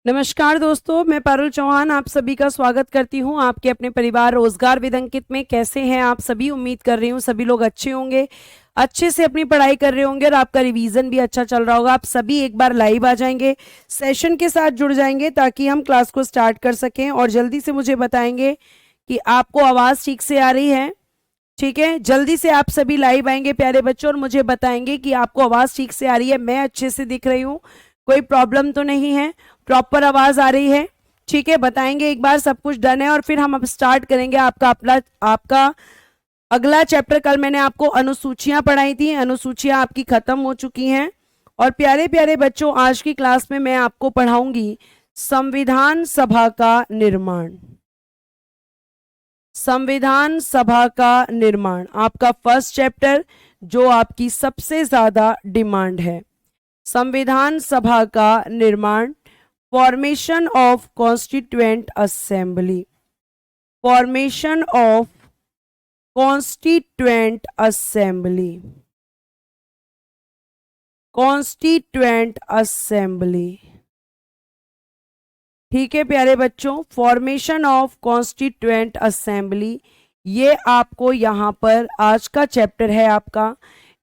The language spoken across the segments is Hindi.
नमस्कार दोस्तों, मैं पारुल चौहान आप सभी का स्वागत करती हूं आपके अपने परिवार रोजगार विद अंकित में। कैसे हैं आप सभी? उम्मीद कर रही हूं सभी लोग अच्छे होंगे, अच्छे से अपनी पढ़ाई कर रहे होंगे और आपका रिवीजन भी अच्छा चल रहा होगा। आप सभी एक बार लाइव आ जाएंगे, सेशन के साथ जुड़ जाएंगे ताकि हम क्लास को स्टार्ट कर सकें और जल्दी से मुझे बताएंगे कि आपको आवाज़ ठीक से आ रही है। ठीक है, जल्दी से आप सभी लाइव आएंगे प्यारे बच्चों और मुझे बताएंगे कि आपको आवाज़ ठीक से आ रही है, मैं अच्छे से दिख रही हूँ, कोई प्रॉब्लम तो नहीं है, प्रॉपर आवाज आ रही है। ठीक है, बताएंगे एक बार सब कुछ डन है और फिर हम अब स्टार्ट करेंगे आपका अगला चैप्टर। कल मैंने आपको अनुसूचियां पढ़ाई थी, अनुसूचियां आपकी खत्म हो चुकी हैं और प्यारे प्यारे बच्चों आज की क्लास में मैं आपको पढ़ाऊंगी संविधान सभा का निर्माण। संविधान सभा का निर्माण आपका फर्स्ट चैप्टर जो आपकी सबसे ज्यादा डिमांड है। संविधान सभा का निर्माण, formation of constituent assembly, formation of constituent assembly, constituent assembly. ठीक है प्यारे बच्चों, फॉर्मेशन ऑफ कॉन्स्टिट्यूएंट असेंबली ये आपको यहाँ पर आज का चैप्टर है आपका,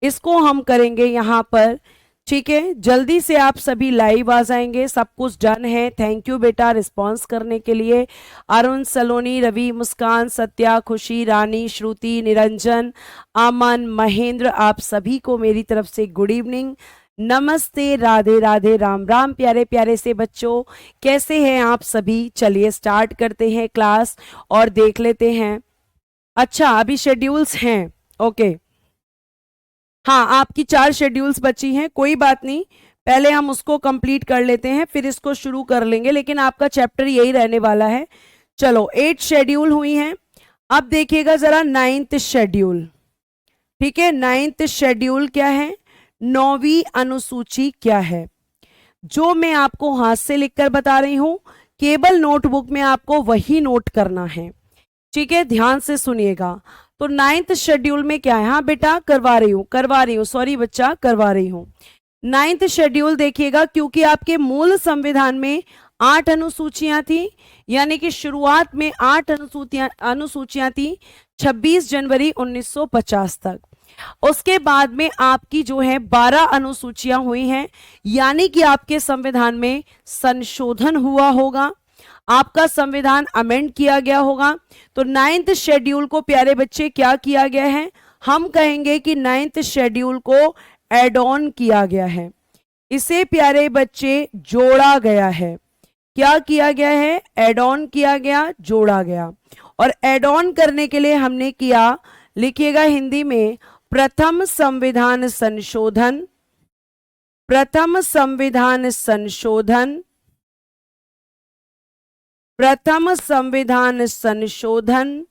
इसको हम करेंगे यहाँ पर। ठीक है, जल्दी से आप सभी लाइव आ जाएंगे, सब कुछ डन है। थैंक यू बेटा रिस्पांस करने के लिए। अरुण, सलोनी, रवि, मुस्कान, सत्या, खुशी, रानी, श्रुति, निरंजन, अमन, महेंद्र, आप सभी को मेरी तरफ से गुड इवनिंग, नमस्ते, राधे राधे, राम राम प्यारे प्यारे से बच्चों। कैसे हैं आप सभी? चलिए स्टार्ट करते हैं क्लास और देख लेते हैं। अच्छा, अभी शेड्यूल्स हैं, ओके। हाँ, आपकी 4 शेड्यूल्स बची हैं, कोई बात नहीं, पहले हम उसको कंप्लीट कर लेते हैं फिर इसको शुरू कर लेंगे, लेकिन आपका चैप्टर यही रहने वाला है। चलो 8 शेड्यूल हुई हैं। अब देखिएगा जरा 9th शेड्यूल। ठीक है, 9th शेड्यूल क्या है, 9वीं अनुसूची क्या है, जो मैं आपको हाथ से लिखकर बता रही हूं, केवल नोटबुक में आपको वही नोट करना है। ठीक है, ध्यान से सुनिएगा। तो 9th शेड्यूल में क्या है? हाँ बेटा करवा रही हूँ, सॉरी बच्चा करवा रही हूँ। 9th शेड्यूल देखिएगा, क्योंकि आपके मूल संविधान में 8 अनुसूचियां थी, यानी कि शुरुआत में 8 अनुसूचियां थी 26 जनवरी 1950 तक। उसके बाद में आपकी जो है 12 अनुसूचियां हुई हैं, यानी कि आपके संविधान में संशोधन हुआ होगा, आपका संविधान अमेंड किया गया होगा। तो 9th शेड्यूल को प्यारे बच्चे क्या किया गया है? हम कहेंगे कि 9th शेड्यूल को एड ऑन किया गया है, इसे प्यारे बच्चे जोड़ा गया है। क्या किया गया है? एड ऑन किया गया, जोड़ा गया। और एड ऑन करने के लिए हमने किया, लिखिएगा हिंदी में, प्रथम संविधान संशोधन, प्रथम संविधान संशोधन, प्रथम संविधान संशोधन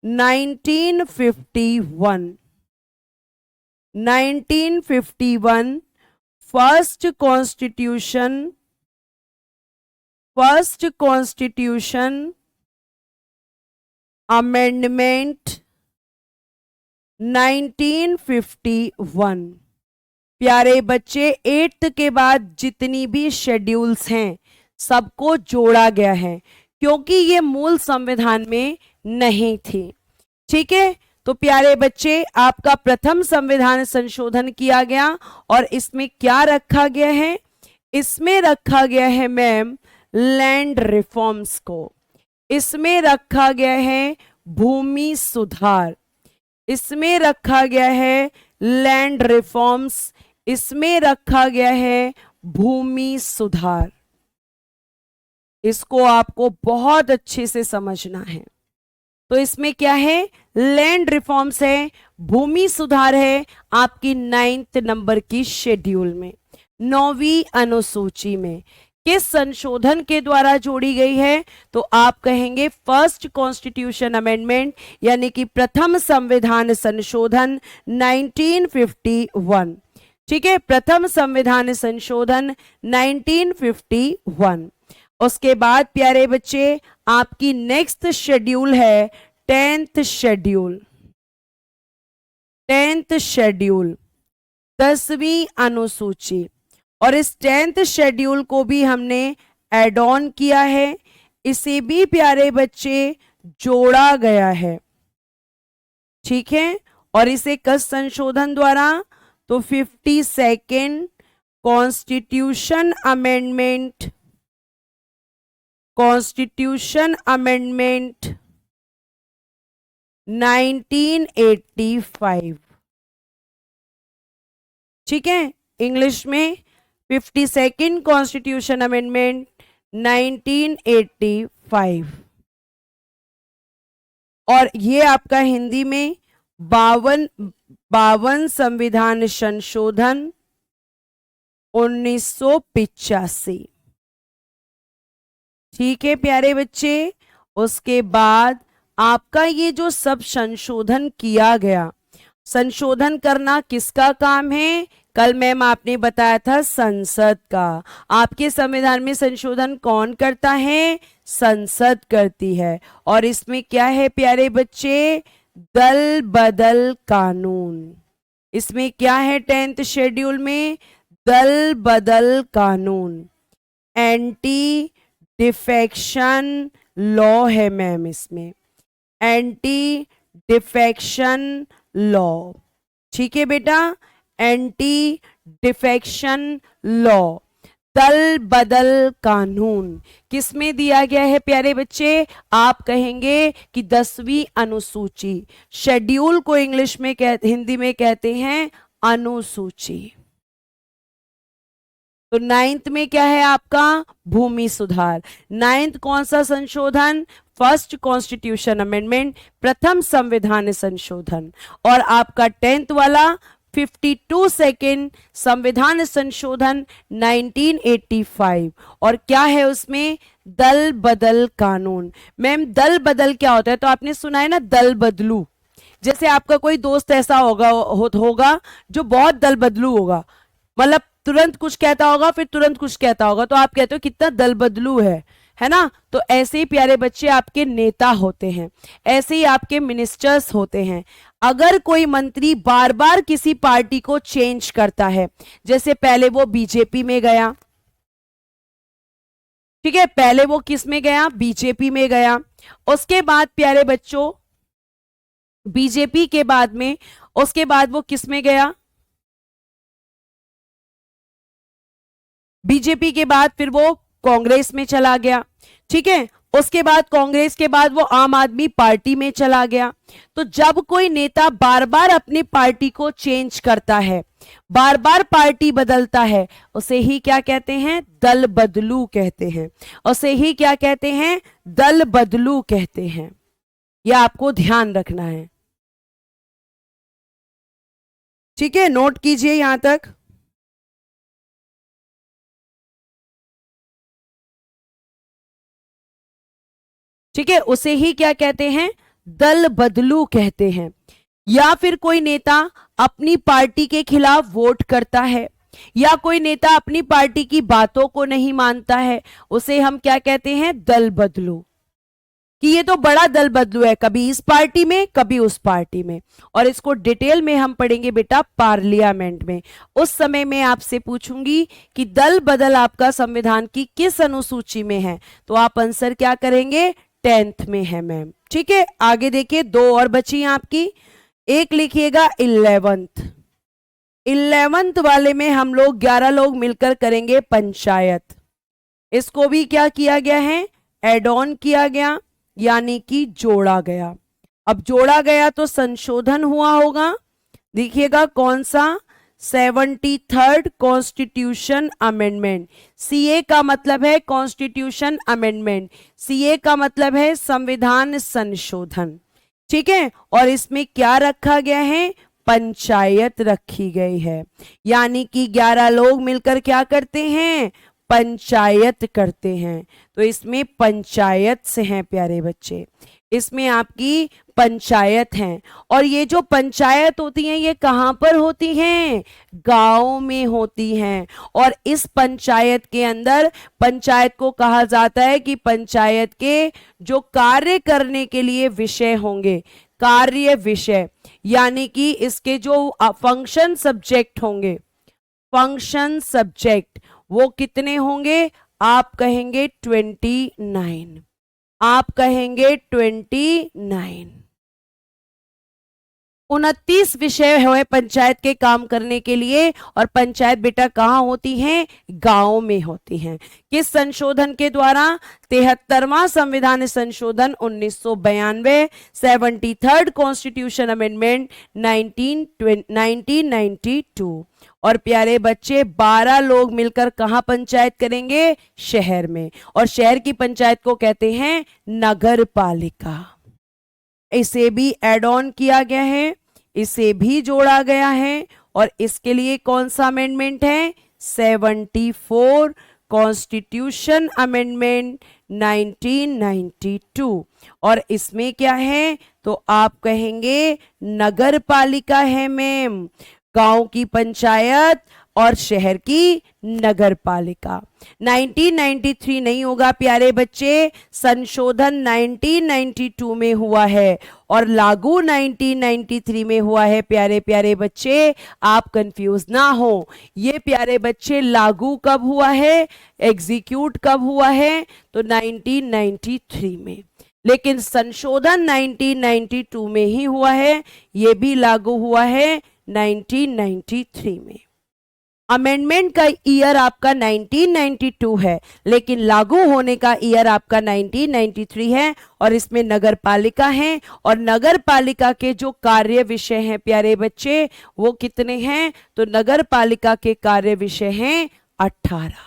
1951, 1951, first constitution, first constitution amendment 1951। प्यारे बच्चे 8th के बाद जितनी भी शेड्यूल्स हैं सबको जोड़ा गया है, क्योंकि ये मूल संविधान में नहीं थी। ठीक है, तो प्यारे बच्चे आपका प्रथम संविधान संशोधन किया गया और इसमें क्या रखा गया है? इसमें रखा गया है मैम लैंड रिफॉर्म्स को, इसमें रखा गया है भूमि सुधार, इसमें रखा गया है लैंड रिफॉर्म्स, इसमें रखा गया है भूमि सुधार। इसको आपको बहुत अच्छे से समझना है। तो इसमें क्या है? लैंड रिफॉर्म्स है, भूमि सुधार है, आपकी 9th नंबर की शेड्यूल में, 9वीं अनुसूची में। किस संशोधन के द्वारा जोड़ी गई है? तो आप कहेंगे फर्स्ट कॉन्स्टिट्यूशन अमेंडमेंट, यानी कि प्रथम संविधान संशोधन 1951। ठीक है, प्रथम संविधान संशोधन 1951। उसके बाद प्यारे बच्चे आपकी नेक्स्ट शेड्यूल है 10th शेड्यूल, 10th शेड्यूल 10वीं अनुसूची। और इस 10th शेड्यूल को भी हमने ऐड ऑन किया है, इसे भी प्यारे बच्चे जोड़ा गया है, ठीक है। और इसे किस संशोधन द्वारा, तो 52nd constitution amendment, constitution amendment 1985, ठीक है। इंग्लिश में 52nd कॉन्स्टिट्यूशन अमेंडमेंट 1985, और ये आपका हिंदी में 52 संविधान संशोधन 1985, ठीक है प्यारे बच्चे। उसके बाद आपका ये जो सब संशोधन किया गया, संशोधन करना किसका काम है, कल मैम आपने बताया था संसद का। आपके संविधान में संशोधन कौन करता है, संसद करती है। और इसमें क्या है प्यारे बच्चे, दल बदल कानून। इसमें क्या है 10th शेड्यूल में, दल बदल कानून, एंटी डिफेक्शन लॉ है मैम, इसमें एंटी डिफेक्शन लॉ, ठीक है बेटा, एंटी डिफेक्शन लॉ, दल बदल कानून किसमें दिया गया है प्यारे बच्चे, आप कहेंगे कि 10वीं अनुसूची, शेड्यूल को इंग्लिश में हिंदी में कहते हैं अनुसूची। तो 9th में क्या है आपका, भूमि सुधार। 9th कौन सा संशोधन, फर्स्ट कॉन्स्टिट्यूशन अमेंडमेंट, प्रथम संविधान संशोधन। और आपका 10th वाला 52nd संविधान संशोधन 1985, और क्या है उसमें, दल बदल कानून। मैम दल बदल क्या होता है, तो आपने सुना है ना दल बदलू, जैसे आपका कोई दोस्त ऐसा होगा जो बहुत दल बदलू होगा, मतलब तुरंत कुछ कहता होगा फिर तुरंत कुछ कहता होगा, तो आप कहते हो कितना दल बदलू है ना। तो ऐसे ही प्यारे बच्चे आपके नेता होते हैं, ऐसे ही आपके मिनिस्टर्स होते हैं। अगर कोई मंत्री बार बार किसी पार्टी को चेंज करता है, जैसे पहले वो बीजेपी में गया, ठीक है, पहले वो किस में गया, बीजेपी में गया, उसके बाद प्यारे बच्चों बीजेपी के बाद में, उसके बाद वो किस में गया, बीजेपी के बाद फिर वो कांग्रेस में चला गया, ठीक है। उसके बाद कांग्रेस के बाद वो आम आदमी पार्टी में चला गया। तो जब कोई नेता बार बार अपनी पार्टी को चेंज करता है, बार बार पार्टी बदलता है, उसे ही क्या कहते हैं, दल बदलू कहते हैं, उसे ही क्या कहते हैं, दल बदलू कहते हैं। यह आपको ध्यान रखना है, ठीक है, नोट कीजिए यहां तक। ठीक है, उसे ही क्या कहते हैं, दल बदलू कहते हैं। या फिर कोई नेता अपनी पार्टी के खिलाफ वोट करता है, या कोई नेता अपनी पार्टी की बातों को नहीं मानता है, उसे हम क्या कहते हैं, दल बदलू, कि ये तो बड़ा दल बदलू है, कभी इस पार्टी में कभी उस पार्टी में। और इसको डिटेल में हम पढ़ेंगे बेटा पार्लियामेंट में। उस समय मैं आपसे पूछूंगी कि दल बदल आपका संविधान की किस अनुसूची में है, तो आप आंसर क्या करेंगे, 10th में है मैम, ठीक है। आगे देखिए, 2 और बची आपकी, एक लिखिएगा 11th वाले में हम लोग 11 लोग मिलकर करेंगे पंचायत। इसको भी क्या किया गया है, एड ऑन किया गया, यानी कि जोड़ा गया। अब जोड़ा गया तो संशोधन हुआ होगा, देखिएगा कौन सा, 73rd कॉन्स्टिट्यूशन अमेंडमेंट। सीए का मतलब है कॉन्स्टिट्यूशन अमेंडमेंट, सीए का मतलब है संविधान संशोधन, ठीक है। और इसमें क्या रखा गया है, पंचायत रखी गई है, यानी कि 11 लोग मिलकर क्या करते हैं, पंचायत करते हैं। तो इसमें पंचायत से हैं प्यारे बच्चे, इसमें आपकी पंचायत हैं। और ये जो पंचायत होती हैं ये कहां पर होती हैं, गांव में होती हैं। और इस पंचायत के अंदर, पंचायत को कहा जाता है कि पंचायत के जो कार्य करने के लिए विषय होंगे, कार्य विषय, यानी कि इसके जो फंक्शन सब्जेक्ट होंगे, फंक्शन सब्जेक्ट वो कितने होंगे, आप कहेंगे 29, आप कहेंगे 29। 29 विषय हुए पंचायत के काम करने के लिए, और पंचायत बेटा कहाँ होती हैं? गांव में होती हैं। किस संशोधन के द्वारा? 73वां संविधान संशोधन 1992, 73rd कॉन्स्टिट्यूशन अमेंडमेंट 1992। और प्यारे बच्चे 12 लोग मिलकर कहाँ पंचायत करेंगे? शहर में। और शहर की पंचायत को कहते हैं नगर पालिका। इसे भी एड ऑन किया गया है, इसे भी जोड़ा गया है। और इसके लिए कौन सा अमेंडमेंट है? 74 कॉन्स्टिट्यूशन अमेंडमेंट 1992। और इसमें क्या है? तो आप कहेंगे नगर पालिका है मैम, गांव की पंचायत और शहर की नगर पालिका। 1993 नहीं होगा प्यारे बच्चे, संशोधन 1992 में हुआ है और लागू 1993 में हुआ है। प्यारे प्यारे बच्चे आप कंफ्यूज ना हो, ये प्यारे बच्चे लागू कब हुआ है, एग्जीक्यूट कब हुआ है? तो 1993 में। लेकिन संशोधन 1992 में ही हुआ है, ये भी लागू हुआ है 1993 में। अमेंडमेंट का ईयर आपका 1992 है, लेकिन लागू होने का ईयर आपका 1993 है। और इसमें नगर पालिका है, और नगर पालिका के जो कार्य विषय हैं प्यारे बच्चे वो कितने हैं? तो नगर पालिका के कार्य विषय हैं 18।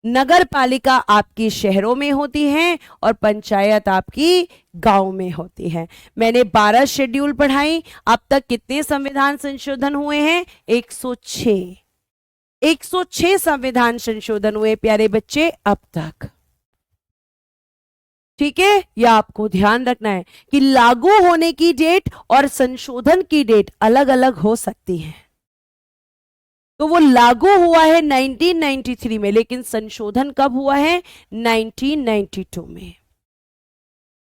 नगर पालिका आपकी शहरों में होती है और पंचायत आपकी गांव में होती है। मैंने 12 शेड्यूल पढ़ाई। अब तक कितने संविधान संशोधन हुए हैं? 106। 106 संविधान संशोधन हुए प्यारे बच्चे अब तक। ठीक है, यह आपको ध्यान रखना है कि लागू होने की डेट और संशोधन की डेट अलग अलग हो सकती है। तो वो लागू हुआ है 1993 में, लेकिन संशोधन कब हुआ है? 1992 में।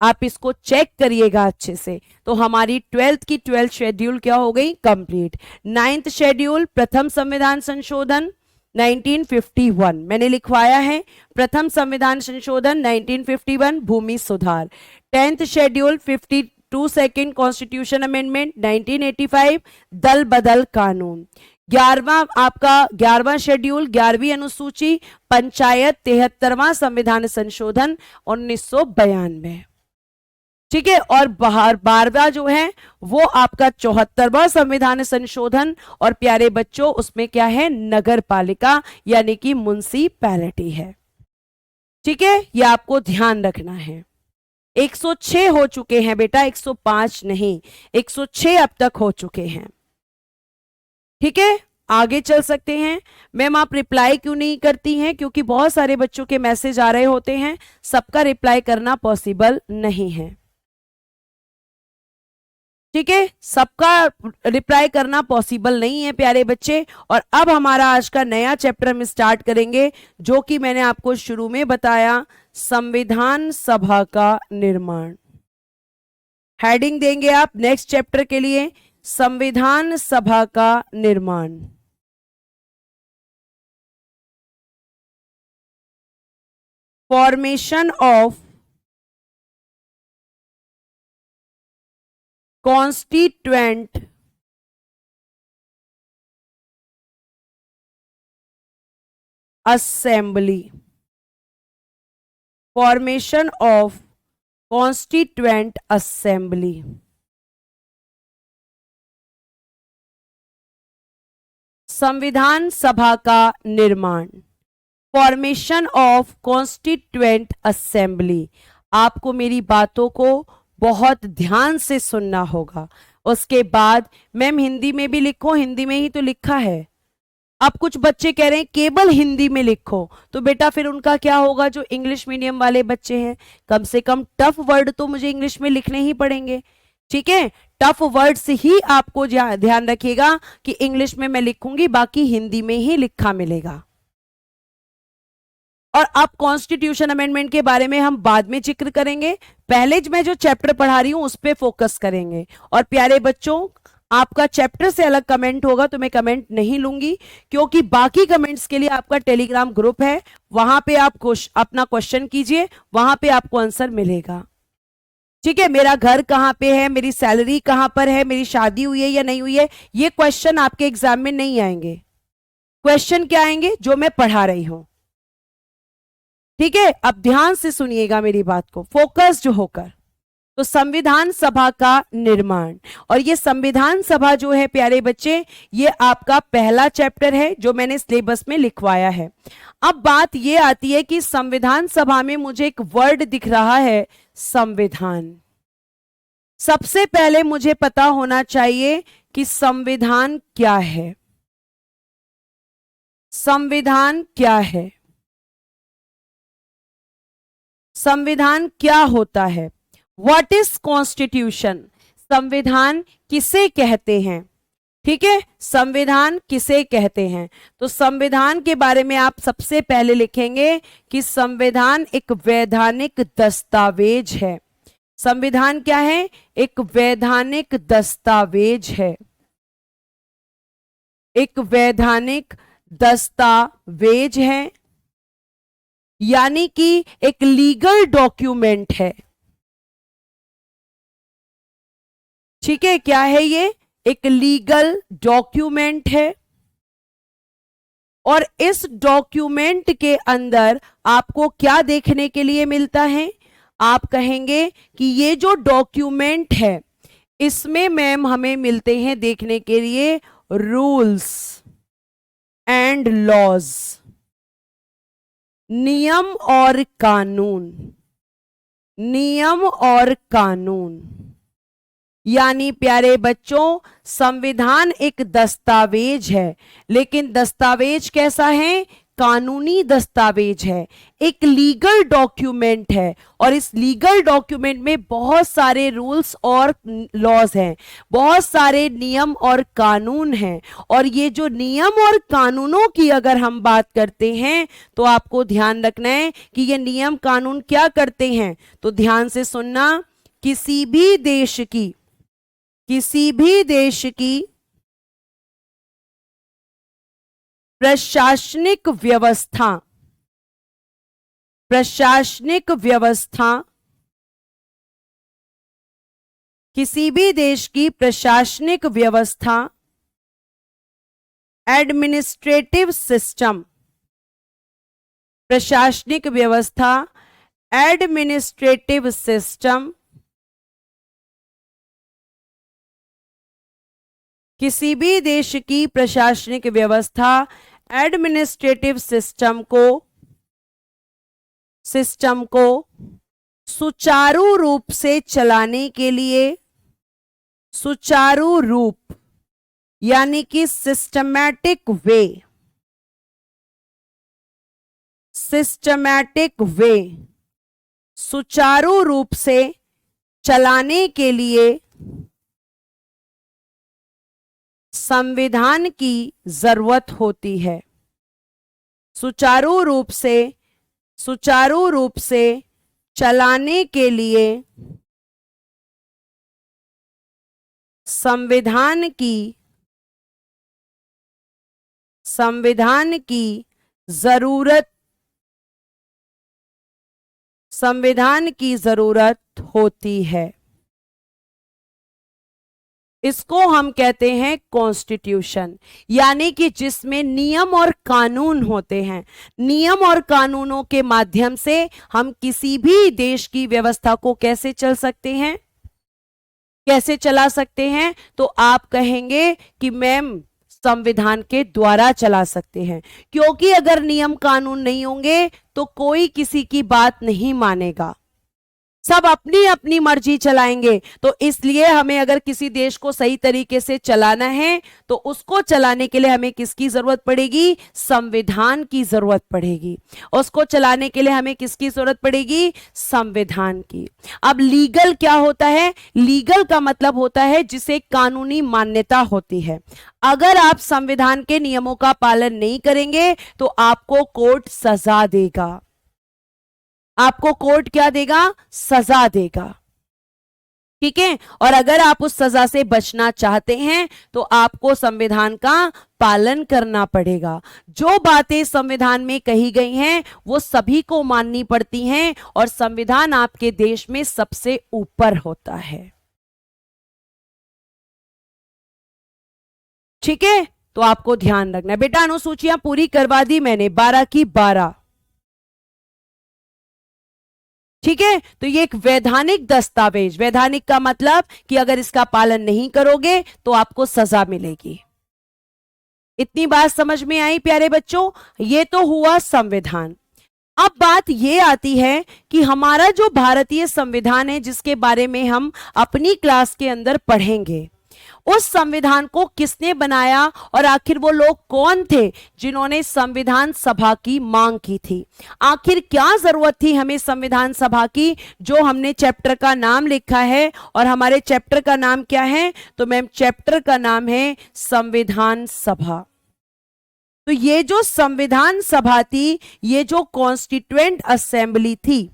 आप इसको चेक करिएगा अच्छे से। तो हमारी 12th की 12th शेड्यूल क्या हो गई? कंप्लीट। 9th शेड्यूल प्रथम संविधान संशोधन 1951 मैंने लिखवाया है। प्रथम संविधान संशोधन 1951 भूमि सुधार। 10th schedule 52 second constitution amendment 1985 दल बदल कानून। 11वां शेड्यूल 11वीं अनुसूची पंचायत 73वां संविधान संशोधन 1992। ठीक है, और 12वां जो है वो आपका 74वां संविधान संशोधन। और प्यारे बच्चों उसमें क्या है? नगर पालिका यानी कि म्युनिसिपैलिटी है। ठीक है, ये आपको ध्यान रखना है। 106 हो चुके हैं बेटा, 105 नहीं, 106 अब तक हो चुके हैं। ठीक है, आगे चल सकते हैं। मैम आप रिप्लाई क्यों नहीं करती हैं? क्योंकि बहुत सारे बच्चों के मैसेज आ रहे होते हैं, सबका रिप्लाई करना पॉसिबल नहीं है। ठीक है, सबका रिप्लाई करना पॉसिबल नहीं है प्यारे बच्चे। और अब हमारा आज का नया चैप्टर हम स्टार्ट करेंगे, जो कि मैंने आपको शुरू में बताया, संविधान सभा का निर्माण। हेडिंग देंगे आप नेक्स्ट चैप्टर के लिए, संविधान सभा का निर्माण। Formation of constituent assembly. Formation of constituent assembly. संविधान सभा का निर्माण, फॉर्मेशन ऑफ कॉन्स्टिट्यूएंट असेंबली। आपको मेरी बातों को बहुत ध्यान से सुनना होगा। उसके बाद मैम हिंदी में भी लिखो, हिंदी में ही तो लिखा है। अब कुछ बच्चे कह रहे हैं केवल हिंदी में लिखो, तो बेटा फिर उनका क्या होगा? जो इंग्लिश मीडियम वाले बच्चे हैं, कम से कम टफ वर्ड तो मुझे इंग्लिश में लिखने ही पड़ेंगे। ठीक है, टफ वर्ड्स ही आपको ध्यान रखिएगा कि इंग्लिश में मैं लिखूंगी, बाकी हिंदी में ही लिखा मिलेगा। और अब कॉन्स्टिट्यूशन अमेंडमेंट के बारे में हम बाद में जिक्र करेंगे, पहले मैं जो चैप्टर पढ़ा रही हूं उस पर फोकस करेंगे। और प्यारे बच्चों आपका चैप्टर से अलग कमेंट होगा तो मैं कमेंट नहीं लूंगी, क्योंकि बाकी कमेंट्स के लिए आपका टेलीग्राम ग्रुप है, वहां पे आप अपना क्वेश्चन कीजिए, वहां पे आपको आंसर मिलेगा। ठीक है, मेरा घर कहां पे है, मेरी सैलरी कहां पर है, मेरी शादी हुई है या नहीं हुई है, ये क्वेश्चन आपके एग्जाम में नहीं आएंगे। क्वेश्चन क्या आएंगे? जो मैं पढ़ा रही हूं। ठीक है, अब ध्यान से सुनिएगा मेरी बात को, फोकस्ड होकर। तो संविधान सभा का निर्माण, और ये संविधान सभा जो है प्यारे बच्चे, ये आपका पहला चैप्टर है जो मैंने सिलेबस में लिखवाया है। अब बात ये आती है कि संविधान सभा में मुझे एक वर्ड दिख रहा है, संविधान। सबसे पहले मुझे पता होना चाहिए कि संविधान क्या है। संविधान क्या है? संविधान क्या होता है? What is constitution? संविधान किसे कहते हैं? ठीक है, संविधान किसे कहते हैं? तो संविधान के बारे में आप सबसे पहले लिखेंगे कि संविधान एक वैधानिक दस्तावेज है। संविधान क्या है? एक वैधानिक दस्तावेज है। एक वैधानिक दस्तावेज है, यानी कि एक लीगल डॉक्यूमेंट है। ठीक है, क्या है ये? एक लीगल डॉक्यूमेंट है। और इस डॉक्यूमेंट के अंदर आपको क्या देखने के लिए मिलता है? आप कहेंगे कि ये जो डॉक्यूमेंट है, इसमें मैम हमें मिलते हैं देखने के लिए रूल्स एंड लॉज, नियम और कानून। नियम और कानून, यानी प्यारे बच्चों, संविधान एक दस्तावेज है, लेकिन दस्तावेज कैसा है? कानूनी दस्तावेज है, एक लीगल डॉक्यूमेंट है। और इस लीगल डॉक्यूमेंट में बहुत सारे रूल्स और लॉज हैं, बहुत सारे नियम और कानून हैं। और ये जो नियम और कानूनों की अगर हम बात करते हैं, तो आपको ध्यान रखना है कि ये नियम कानून क्या करते हैं। तो ध्यान से सुनना, किसी भी देश की प्रशासनिक व्यवस्था, किसी भी देश की प्रशासनिक व्यवस्था, एडमिनिस्ट्रेटिव सिस्टम, प्रशासनिक व्यवस्था, एडमिनिस्ट्रेटिव सिस्टम, किसी भी देश की प्रशासनिक व्यवस्था, एडमिनिस्ट्रेटिव सिस्टम को सुचारू रूप से चलाने के लिए, सुचारू रूप यानी कि सिस्टमैटिक वे, सुचारू रूप से चलाने के लिए संविधान की जरूरत होती है। सुचारू रूप से चलाने के लिए संविधान की जरूरत होती है। इसको हम कहते हैं कॉन्स्टिट्यूशन, यानी कि जिसमें नियम और कानून होते हैं। नियम और कानूनों के माध्यम से हम किसी भी देश की व्यवस्था को कैसे चल सकते हैं, कैसे चला सकते हैं? तो आप कहेंगे कि मैम संविधान के द्वारा चला सकते हैं, क्योंकि अगर नियम कानून नहीं होंगे तो कोई किसी की बात नहीं मानेगा, सब अपनी अपनी मर्जी चलाएंगे। तो इसलिए हमें अगर किसी देश को सही तरीके से चलाना है, तो उसको चलाने के लिए हमें किसकी जरूरत पड़ेगी? संविधान की जरूरत पड़ेगी। उसको चलाने के लिए हमें किसकी जरूरत पड़ेगी? संविधान की। अब लीगल क्या होता है? लीगल का मतलब होता है जिसे कानूनी मान्यता होती है। अगर आप संविधान के नियमों का पालन नहीं करेंगे तो आपको कोर्ट सजा देगा। आपको कोर्ट क्या देगा? सजा देगा। ठीक है। और अगर आप उस सजा से बचना चाहते हैं तो आपको संविधान का पालन करना पड़ेगा। जो बातें संविधान में कही गई हैं वो सभी को माननी पड़ती हैं और संविधान आपके देश में सबसे ऊपर होता है। ठीक है, तो आपको ध्यान रखना है बेटा। अनुसूचियां पूरी करवा दी मैंने, 12 की 12। ठीक है, तो ये एक वैधानिक दस्तावेज, वैधानिक का मतलब कि अगर इसका पालन नहीं करोगे तो आपको सजा मिलेगी। इतनी बात समझ में आई प्यारे बच्चों? ये तो हुआ संविधान। अब बात ये आती है कि हमारा जो भारतीय संविधान है जिसके बारे में हम अपनी क्लास के अंदर पढ़ेंगे, उस संविधान को किसने बनाया और आखिर वो लोग कौन थे जिन्होंने संविधान सभा की मांग की थी? आखिर क्या जरूरत थी हमें संविधान सभा की? जो हमने चैप्टर का नाम लिखा है, और हमारे चैप्टर का नाम क्या है? तो मैम चैप्टर का नाम है संविधान सभा। तो ये जो संविधान सभा थी, ये जो कॉन्स्टिट्यूएंट असेंबली थी,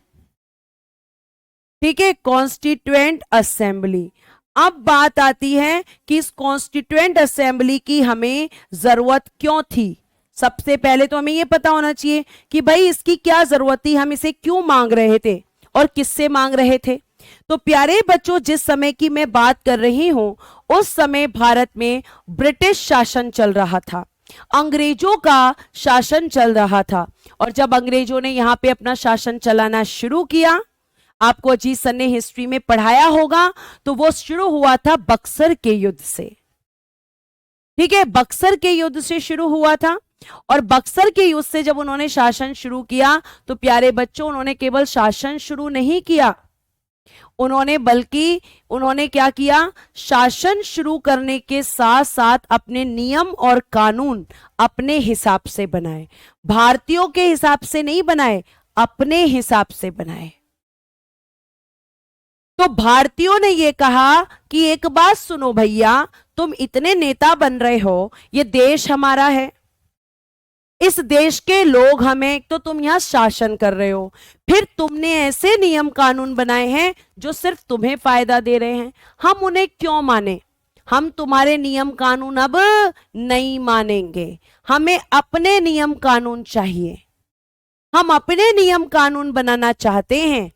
ठीक है, कॉन्स्टिट्यूएंट असेंबली। अब बात आती है कि इस कॉन्स्टिट्यूएंट असेंबली की हमें जरूरत क्यों थी। सबसे पहले तो हमें यह पता होना चाहिए कि भाई इसकी क्या जरूरत थी, हम इसे क्यों मांग रहे थे और किससे मांग रहे थे। तो प्यारे बच्चों, जिस समय की मैं बात कर रही हूं उस समय भारत में ब्रिटिश शासन चल रहा था, अंग्रेजों का शासन चल रहा था। और जब अंग्रेजों ने यहां पे अपना शासन चलाना शुरू किया, आपको अजीत सर ने हिस्ट्री में पढ़ाया होगा, तो वो शुरू हुआ था बक्सर के युद्ध से। ठीक है, बक्सर के युद्ध से शुरू हुआ था। और बक्सर के युद्ध से जब उन्होंने शासन शुरू किया तो प्यारे बच्चों, उन्होंने केवल शासन शुरू नहीं किया, उन्होंने क्या किया? शासन शुरू करने के साथ साथ अपने नियम और कानून अपने हिसाब से बनाए। भारतीयों के हिसाब से नहीं बनाए, अपने हिसाब से बनाए। तो भारतीयों ने यह कहा कि एक बात सुनो भैया, तुम इतने नेता बन रहे हो, ये देश हमारा है, इस देश के लोग हमें, तो तुम यहां शासन कर रहे हो, फिर तुमने ऐसे नियम कानून बनाए हैं जो सिर्फ तुम्हें फायदा दे रहे हैं, हम उन्हें क्यों माने? हम तुम्हारे नियम कानून अब नहीं मानेंगे, हमें अपने नियम कानून चाहिए, हम अपने नियम कानून बनाना चाहते हैं।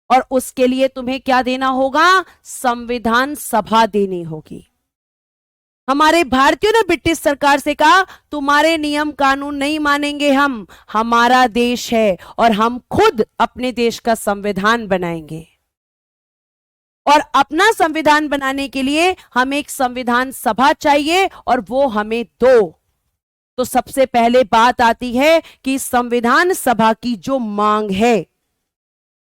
और उसके लिए तुम्हें क्या देना होगा? संविधान सभा देनी होगी। हमारे भारतीयों ने ब्रिटिश सरकार से कहा तुम्हारे नियम कानून नहीं मानेंगे हम, हमारा देश है और हम खुद अपने देश का संविधान बनाएंगे। और अपना संविधान बनाने के लिए हमें एक संविधान सभा चाहिए और वो हमें दो। तो सबसे पहले बात आती है कि संविधान सभा की जो मांग है,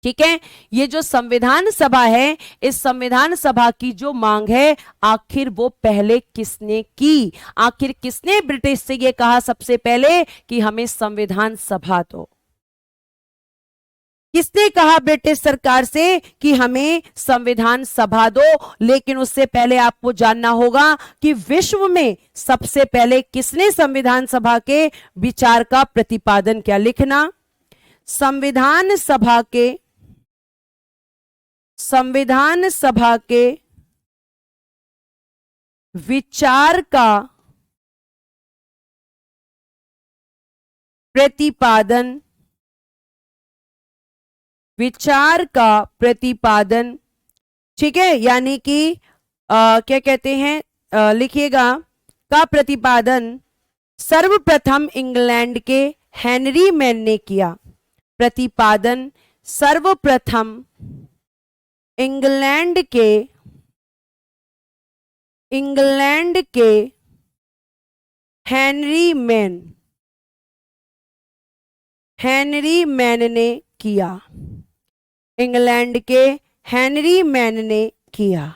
ठीक है, ये जो संविधान सभा है, इस संविधान सभा की जो मांग है, आखिर वो पहले किसने की? आखिर किसने ब्रिटिश से ये कहा सबसे पहले कि हमें संविधान सभा दो? किसने कहा ब्रिटिश सरकार से कि हमें संविधान सभा दो? लेकिन उससे पहले आपको जानना होगा कि विश्व में सबसे पहले किसने संविधान सभा के विचार का प्रतिपादन किया? लिखना, संविधान सभा के विचार का प्रतिपादन, ठीक है, यानी कि क्या कहते हैं, लिखिएगा, का प्रतिपादन सर्वप्रथम इंग्लैंड के हेनरी मैन ने किया। प्रतिपादन सर्वप्रथम इंग्लैंड के हेनरी मैन ने किया। इंग्लैंड के हेनरी मैन ने किया।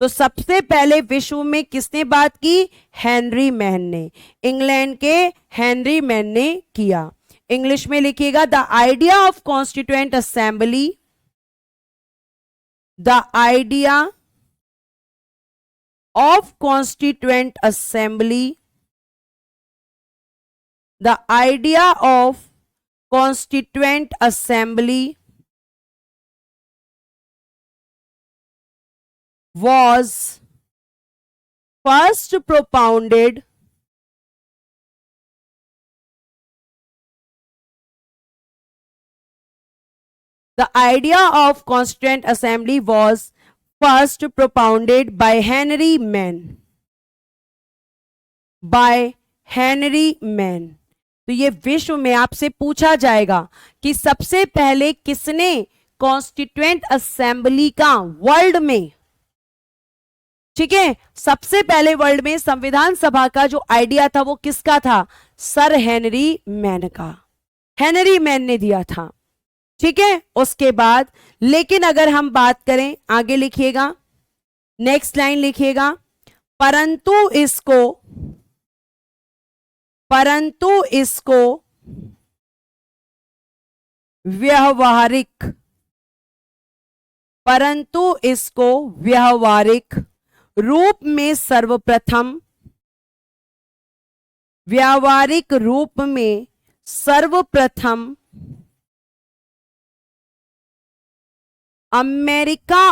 तो सबसे पहले विश्व में किसने बात की? हेनरी मैन ने। इंग्लैंड के हेनरी मैन ने किया। इंग्लिश में लिखिएगा, the idea of constituent assembly, the idea of constituent assembly, the idea of constituent assembly was first propounded the idea of Constituent Assembly was first propounded by Henry Mann. By Henry Mann. तो ये विश्व में आपसे पूछा जाएगा कि सबसे पहले किसने कॉन्स्टिट्यूएंट असेंबली का वर्ल्ड में, ठीक है, सबसे पहले वर्ल्ड में संविधान सभा का जो आइडिया था वो किसका था? सर हेनरी मैन का। हेनरी मैन ने दिया था, ठीक है। उसके बाद लेकिन अगर हम बात करें, आगे लिखिएगा, नेक्स्ट लाइन लिखिएगा, परंतु इसको व्यवहारिक रूप में सर्वप्रथम अमेरिका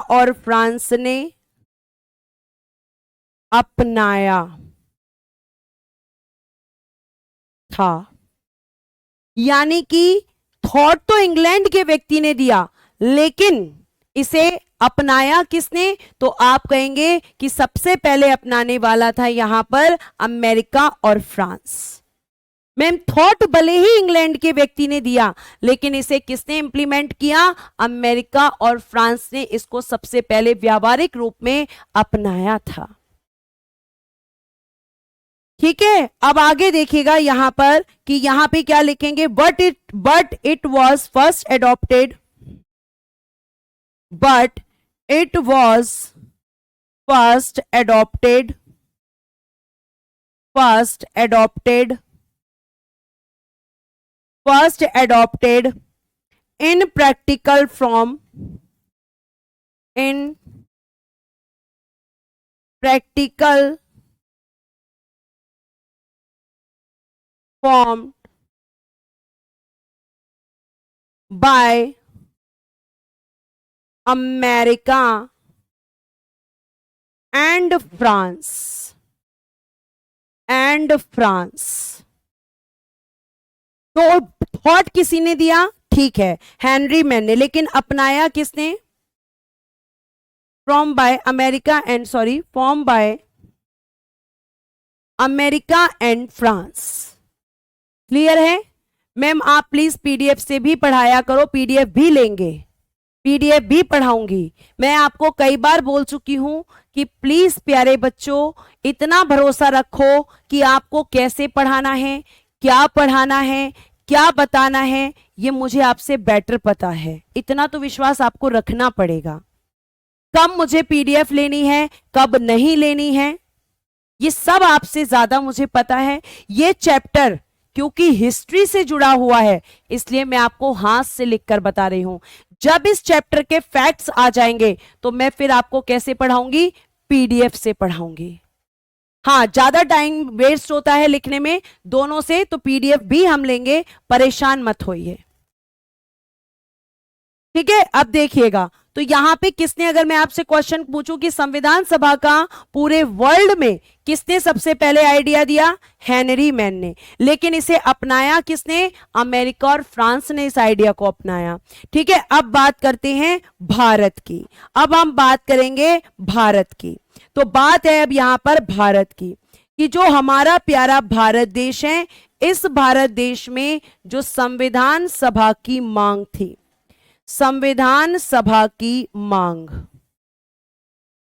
और फ्रांस ने अपनाया था। यानी कि थॉट तो इंग्लैंड के व्यक्ति ने दिया, लेकिन इसे अपनाया किसने? तो आप कहेंगे कि सबसे पहले अपनाने वाला था यहां पर अमेरिका और फ्रांस। मैम थॉट भले ही इंग्लैंड के व्यक्ति ने दिया, लेकिन इसे किसने इंप्लीमेंट किया? अमेरिका और फ्रांस ने इसको सबसे पहले व्यावहारिक रूप में अपनाया था, ठीक है। अब आगे देखिएगा यहां पर कि यहां पे क्या लिखेंगे, but it was first adopted in practical form by America and France तो थॉट किसी ने दिया, ठीक है, हेनरी मैन ने, लेकिन अपनाया किसने? Form by America and France. Clear है? मैम आप प्लीज पीडीएफ से भी पढ़ाया करो, पीडीएफ भी लेंगे, पीडीएफ भी पढ़ाऊंगी। मैं आपको कई बार बोल चुकी हूं कि प्लीज प्यारे बच्चों इतना भरोसा रखो कि आपको कैसे पढ़ाना है, क्या पढ़ाना है, क्या बताना है, ये मुझे आपसे बेटर पता है। इतना तो विश्वास आपको रखना पड़ेगा। कब मुझे पीडीएफ लेनी है, कब नहीं लेनी है, ये सब आपसे ज्यादा मुझे पता है। ये चैप्टर क्योंकि हिस्ट्री से जुड़ा हुआ है, इसलिए मैं आपको हाथ से लिखकर बता रही हूं। जब इस चैप्टर के फैक्ट्स आ जाएंगे तो मैं फिर आपको कैसे पढ़ाऊंगी? पीडीएफ से पढ़ाऊंगी। हाँ, ज्यादा टाइम वेस्ट होता है लिखने में दोनों से, तो पीडीएफ भी हम लेंगे, परेशान मत होइए, ठीक है। अब देखिएगा, तो यहां पे किसने, अगर मैं आपसे क्वेश्चन पूछूं कि संविधान सभा का पूरे वर्ल्ड में किसने सबसे पहले आइडिया दिया? हेनरी मैन ने। लेकिन इसे अपनाया किसने? अमेरिका और फ्रांस ने इस आइडिया को अपनाया, ठीक है। अब बात करते हैं भारत की। अब हम बात करेंगे भारत की। तो बात है अब यहां पर भारत की कि जो हमारा प्यारा भारत देश है, इस भारत देश में जो संविधान सभा की मांग थी, संविधान सभा की मांग,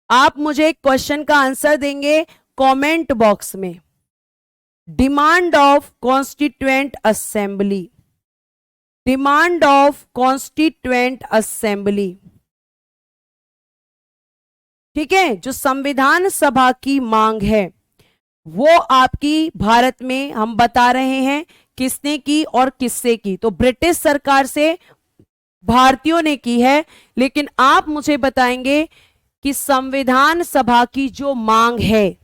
आप मुझे क्वेश्चन का आंसर देंगे कमेंट बॉक्स में। Demand of constituent assembly, demand of constituent assembly, ठीक है। जो संविधान सभा की मांग है वो आपकी भारत में हम बता रहे हैं किसने की और किससे की। तो ब्रिटिश सरकार से भारतीयों ने की है, लेकिन आप मुझे बताएंगे कि संविधान सभा की जो मांग है,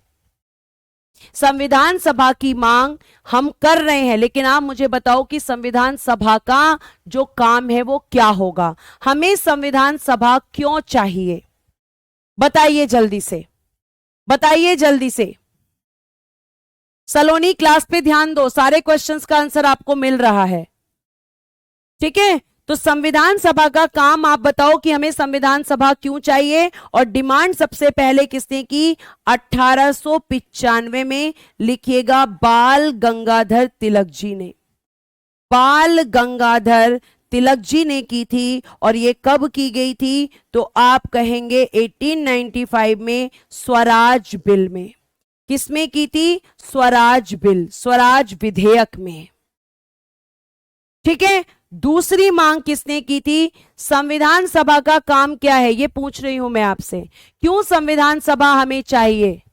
संविधान सभा की मांग हम कर रहे हैं, लेकिन आप मुझे बताओ कि संविधान सभा का जो काम है वो क्या होगा, हमें संविधान सभा क्यों चाहिए, बताइए जल्दी से, बताइए जल्दी से। सलोनी क्लास पे ध्यान दो, सारे क्वेश्चंस का आंसर आपको मिल रहा है, ठीक है। तो संविधान सभा का काम आप बताओ कि हमें संविधान सभा क्यों चाहिए, और डिमांड सबसे पहले किसने की, 1895 में, लिखिएगा बाल गंगाधर तिलक जी ने, बाल गंगाधर तिलक जी ने की थी। और ये कब की गई थी, तो आप कहेंगे 1895 में स्वराज बिल में। किसमें की थी, स्वराज बिल, स्वराज विधेयक में, ठीक है। दूसरी मांग किसने की थी, संविधान सभा का काम क्या है, ये पूछ रही हूं मैं आपसे, क्यों संविधान सभा हमें चाहिए,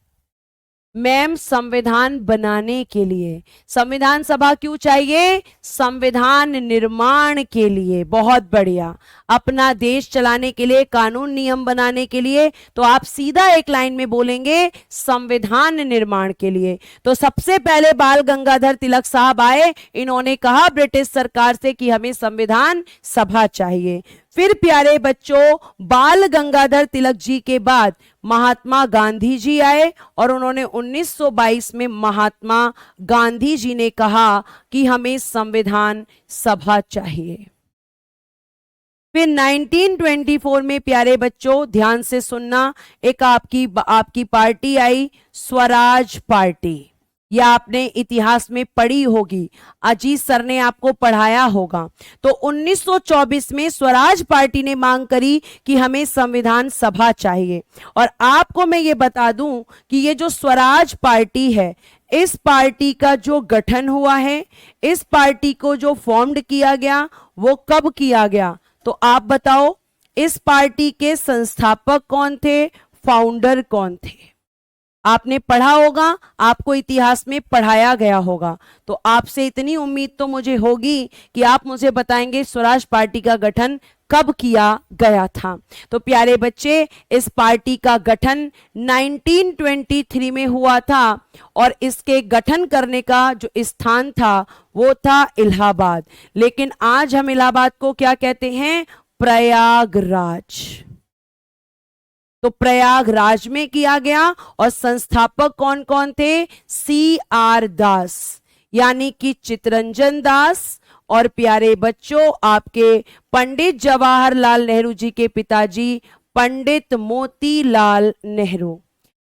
मैम संविधान बनाने के लिए। संविधान सभा क्यों चाहिए, संविधान निर्माण के लिए, बहुत बढ़िया, अपना देश चलाने के लिए, कानून नियम बनाने के लिए। तो आप सीधा एक लाइन में बोलेंगे संविधान निर्माण के लिए। तो सबसे पहले बाल गंगाधर तिलक साहब आए, इन्होंने कहा ब्रिटिश सरकार से कि हमें संविधान सभा चाहिए। फिर प्यारे बच्चों, बाल गंगाधर तिलक जी के बाद महात्मा गांधी जी आए, और उन्होंने 1922 में महात्मा गांधी जी ने कहा कि हमें संविधान सभा चाहिए। फिर 1924 में प्यारे बच्चों ध्यान से सुनना, एक आपकी पार्टी आई, स्वराज पार्टी, या आपने इतिहास में पढ़ी होगी, अजीत सर ने आपको पढ़ाया होगा। तो 1924 में स्वराज पार्टी ने मांग करी कि हमें संविधान सभा चाहिए। और आपको मैं ये बता दूं कि ये जो स्वराज पार्टी है, इस पार्टी का जो गठन हुआ है, इस पार्टी को जो फॉर्म्ड किया गया, वो कब किया गया, तो आप बताओ, इस पार्टी के संस्थापक कौन थे, फाउंडर कौन थे, आपने पढ़ा होगा, आपको इतिहास में पढ़ाया गया होगा। तो आपसे इतनी उम्मीद तो मुझे होगी कि आप मुझे बताएंगे स्वराज पार्टी का गठन कब किया गया था। तो प्यारे बच्चे, इस पार्टी का गठन 1923 में हुआ था, और इसके गठन करने का जो स्थान था वो था इलाहाबाद। लेकिन आज हम इलाहाबाद को क्या कहते हैं, प्रयागराज। तो प्रयागराज में किया गया, और संस्थापक कौन कौन थे, CR दास, यानी कि चित्तरंजन दास, और प्यारे बच्चों आपके पंडित जवाहरलाल नेहरू जी के पिताजी पंडित मोतीलाल नेहरू,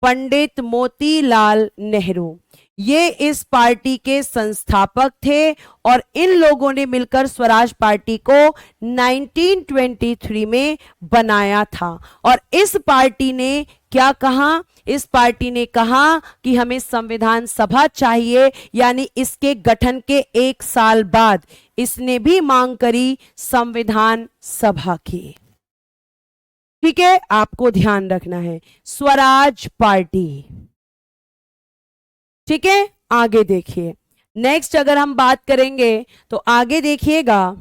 पंडित मोतीलाल नेहरू, ये इस पार्टी के संस्थापक थे। और इन लोगों ने मिलकर स्वराज पार्टी को 1923 में बनाया था। और इस पार्टी ने क्या कहा, इस पार्टी ने कहा कि हमें संविधान सभा चाहिए, यानी इसके गठन के 1 साल बाद इसने भी मांग करी संविधान सभा की, ठीक है। आपको ध्यान रखना है, स्वराज पार्टी, ठीक है। आगे देखिए, नेक्स्ट अगर हम बात करेंगे तो आगे देखिएगा,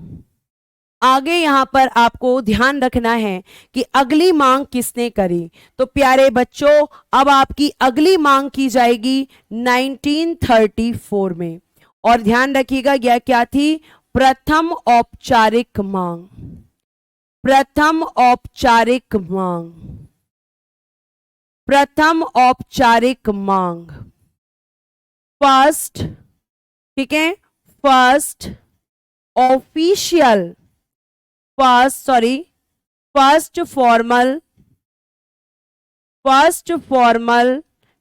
आगे यहां पर आपको ध्यान रखना है कि अगली मांग किसने करी। तो प्यारे बच्चों, अब आपकी अगली मांग की जाएगी 1934 में, और ध्यान रखिएगा यह क्या थी, प्रथम औपचारिक मांग, प्रथम औपचारिक मांग, प्रथम औपचारिक मांग, फर्स्ट, ठीक है, first official, first formal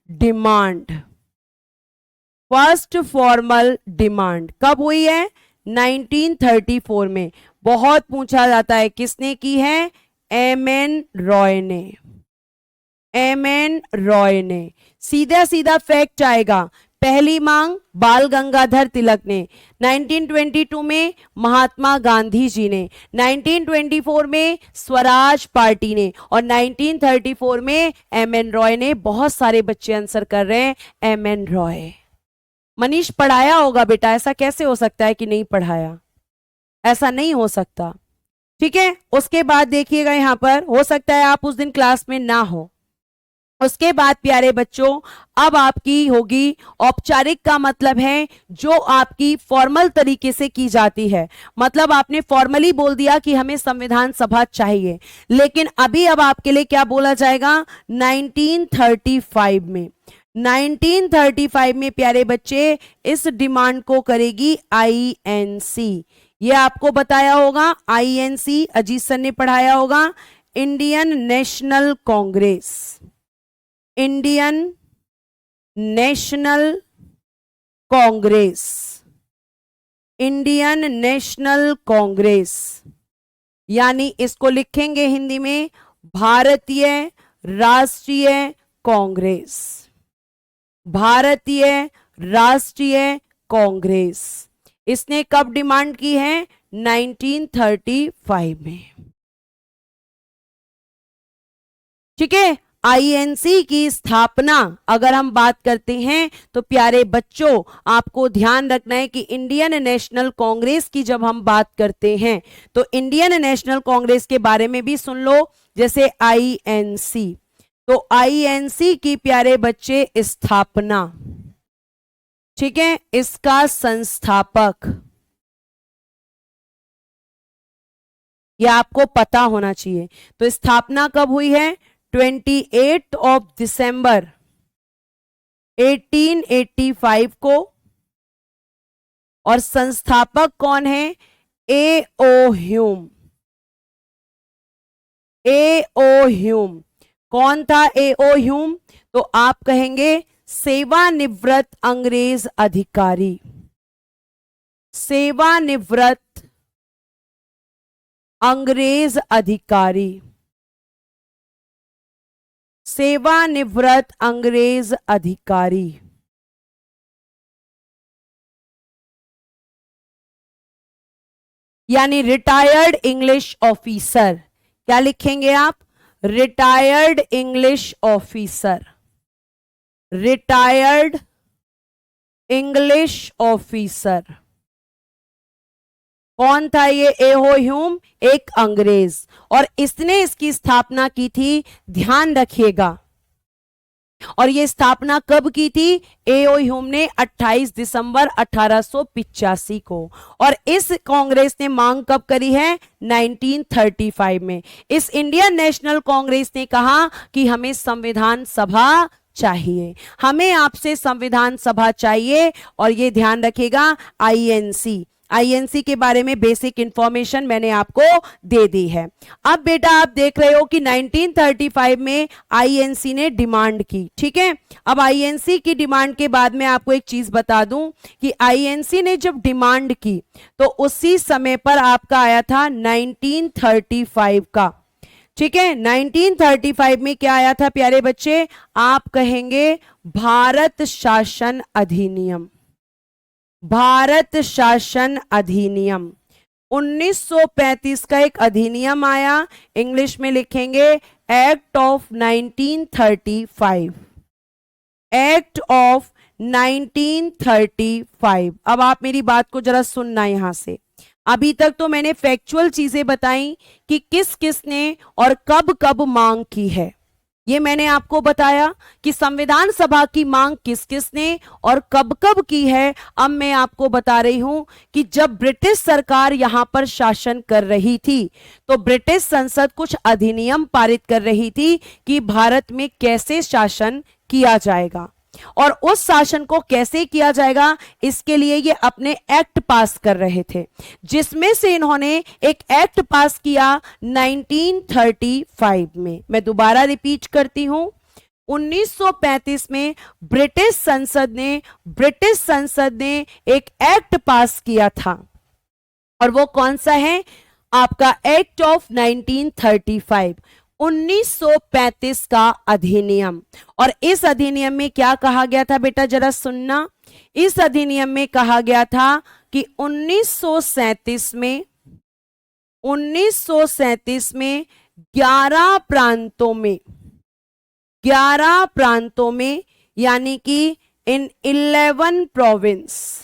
demand, first formal demand कब हुई है, 1934 में। बहुत पूछा जाता है किसने की है, एमएन रॉय ने, एमएन रॉय ने। सीधा सीधा फैक्ट आएगा, पहली मांग बाल गंगाधर तिलक ने, 1922 में महात्मा गांधी जी ने, 1924 में स्वराज पार्टी ने, और 1934 में एमएन रॉय ने। बहुत सारे बच्चे आंसर कर रहे हैं एमएन रॉय। मनीष पढ़ाया होगा बेटा, ऐसा कैसे हो सकता है कि नहीं पढ़ाया, ऐसा नहीं हो सकता, ठीक है। उसके बाद देखिएगा यहां पर, हो सकता है आप उस दिन क्लास में ना हो, उसके बाद प्यारे बच्चों अब आपकी होगी औपचारिक, का मतलब है जो आपकी फॉर्मल तरीके से की जाती है। मतलब आपने फॉर्मली बोल दिया कि हमें संविधान सभा चाहिए, लेकिन अभी अब आपके लिए क्या बोला जाएगा 1935 में। 1935 में प्यारे बच्चे इस डिमांड को करेगी आईएनसी। ये आपको बताया होगा, आईएनसी अजीत सर ने पढ़ाया होगा, Indian national Congress. Indian national Congress, Indian national Congress, यानी इसको लिखेंगे हिंदी में भारतीय राष्ट्रीय कांग्रेस। भारतीय राष्ट्रीय कांग्रेस इसने कब डिमांड की है 1935 में। ठीक है, आईएनसी की स्थापना अगर हम बात करते हैं तो प्यारे बच्चों आपको ध्यान रखना है कि इंडियन नेशनल कांग्रेस की जब हम बात करते हैं तो इंडियन नेशनल कांग्रेस के बारे में भी सुन लो, जैसे आईएनसी। तो आईएनसी की प्यारे बच्चे स्थापना, ठीक है, इसका संस्थापक, यह आपको पता होना चाहिए। तो स्थापना कब हुई है 28 ऑफ दिसंबर 1885 को, और संस्थापक कौन है ए ओ ह्यूम। ए ओ ह्यूम कौन था ए ओ ह्यूम, तो आप कहेंगे सेवानिवृत्त अंग्रेज अधिकारी। सेवानिवृत्त अंग्रेज अधिकारी, सेवानिवृत्त अंग्रेज अधिकारी। यानी रिटायर्ड इंग्लिश ऑफिसर। क्या लिखेंगे आप, retired English officer. Retired English officer कौन था ये ए ओ ह्यूम, एक अंग्रेज, और इसने इसकी स्थापना की थी, ध्यान रखिएगा। और ये स्थापना कब की थी, ए ओ ह्यूम ने 28 दिसंबर 1885 को। और इस कांग्रेस ने मांग कब करी है 1935 में। इस इंडियन नेशनल कांग्रेस ने कहा कि हमें संविधान सभा चाहिए, हमें आपसे संविधान सभा चाहिए। और ये ध्यान रखिएगा आईएनसी, आईएनसी के बारे में बेसिक इंफॉर्मेशन मैंने आपको दे दी है। अब बेटा आप देख रहे हो कि 1935 में आईएनसी ने डिमांड की। ठीक है, अब आईएनसी की डिमांड के बाद में आपको एक चीज बता दूं कि आईएनसी ने जब डिमांड की तो उसी समय पर आपका आया था 1935 का। ठीक है, 1935 में क्या आया था प्यारे बच्चे, आप कहेंगे भारत शासन अधिनियम। भारत शासन अधिनियम 1935 का एक अधिनियम आया, इंग्लिश में लिखेंगे एक्ट ऑफ 1935। Act of 1935। अब आप मेरी बात को जरा सुनना यहां से। अभी तक तो मैंने फैक्चुअल चीजें बताई कि किस किस ने और कब कब मांग की है, ये मैंने आपको बताया कि संविधान सभा की मांग किस किस ने और कब कब की है। अब मैं आपको बता रही हूं कि जब ब्रिटिश सरकार यहां पर शासन कर रही थी तो ब्रिटिश संसद कुछ अधिनियम पारित कर रही थी कि भारत में कैसे शासन किया जाएगा और उस शासन को कैसे किया जाएगा, इसके लिए ये अपने एक्ट पास कर रहे थे, जिसमें से इन्होंने एक एक्ट पास किया 1935 में। मैं दोबारा रिपीट करती हूं, 1935 में ब्रिटिश संसद ने एक एक्ट पास किया था, और वो कौन सा है, आपका एक्ट ऑफ 1935, 1935 का अधिनियम। और इस अधिनियम में क्या कहा गया था बेटा, जरा सुनना। इस अधिनियम में कहा गया था कि 1937 में 11 प्रांतों में यानी कि इन 11 प्रोविंस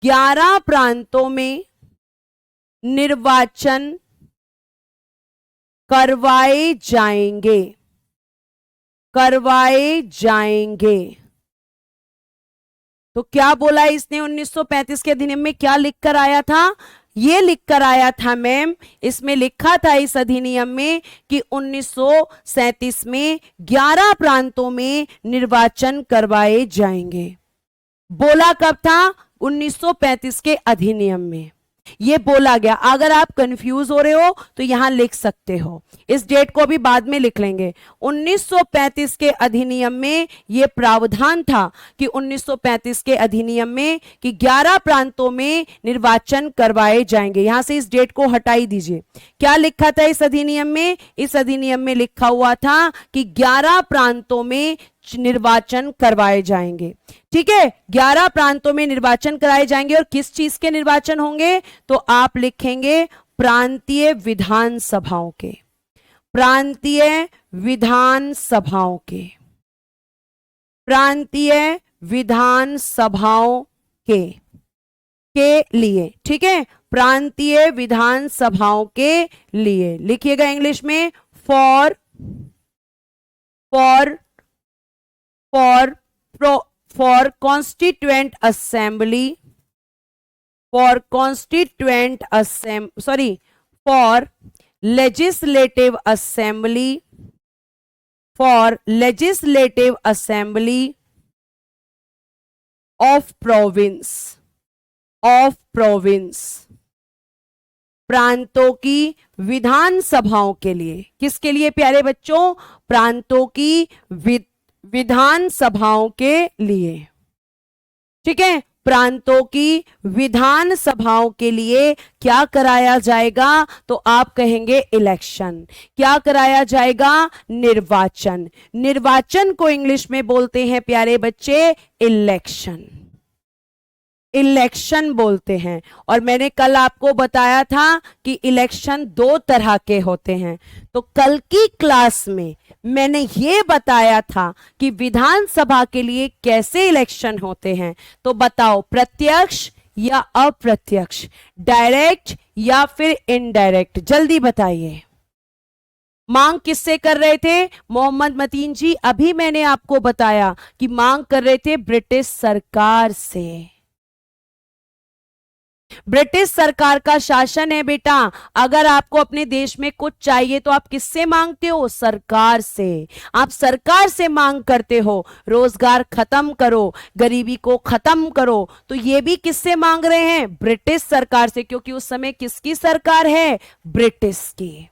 11 प्रांतों में निर्वाचन करवाए जाएंगे, करवाए जाएंगे। तो क्या बोला इसने 1935 के अधिनियम में, क्या लिखकर आया था? ये लिखकर आया था मैम, इसमें लिखा था इस अधिनियम में कि 1937 में 11 प्रांतों में निर्वाचन करवाए जाएंगे। बोला कब था? 1935 के अधिनियम में ये बोला गया। अगर आप कंफ्यूज हो रहे हो तो यहां लिख सकते हो, इस डेट को भी बाद में लिख लेंगे। 1935 के अधिनियम में यह प्रावधान था कि 1935 के अधिनियम में कि 11 प्रांतों में निर्वाचन करवाए जाएंगे। यहां से इस डेट को हटाई दीजिए। क्या लिखा था इस अधिनियम में? इस अधिनियम में लिखा हुआ था कि 11 प्रांतों में निर्वाचन करवाए जाएंगे। ठीक है, 11 प्रांतों में निर्वाचन कराए जाएंगे। और किस चीज के निर्वाचन होंगे? तो आप लिखेंगे प्रांतीय विधानसभाओं के, प्रांतीय विधानसभाओं के, प्रांतीय विधानसभाओं के लिए। ठीक है, प्रांतीय विधानसभाओं के लिए लिखिएगा इंग्लिश में for constituent assembly, for legislative assembly, for legislative assembly of province, प्रांतों की विधानसभाओं के लिए। किसके लिए प्यारे बच्चों? प्रांतों की विधानसभाओं के लिए। ठीक है, प्रांतों की विधानसभाओं के लिए क्या कराया जाएगा? तो आप कहेंगे इलेक्शन। क्या कराया जाएगा? निर्वाचन। निर्वाचन को इंग्लिश में बोलते हैं प्यारे बच्चे इलेक्शन, इलेक्शन बोलते हैं। और मैंने कल आपको बताया था कि इलेक्शन 2 तरह के होते हैं। तो कल की क्लास में मैंने ये बताया था कि विधानसभा के लिए कैसे इलेक्शन होते हैं। तो बताओ, प्रत्यक्ष या अप्रत्यक्ष, डायरेक्ट या फिर इनडायरेक्ट? जल्दी बताइए। मांग किससे कर रहे थे मोहम्मद मतीन जी? अभी मैंने आपको बताया कि मांग कर रहे थे ब्रिटिश सरकार से। ब्रिटिश सरकार का शासन है बेटा। अगर आपको अपने देश में कुछ चाहिए तो आप किससे मांगते हो? सरकार से। आप सरकार से मांग करते हो रोजगार खत्म करो, गरीबी को खत्म करो। तो ये भी किससे मांग रहे हैं? ब्रिटिश सरकार से, क्योंकि उस समय किसकी सरकार है? ब्रिटिश की।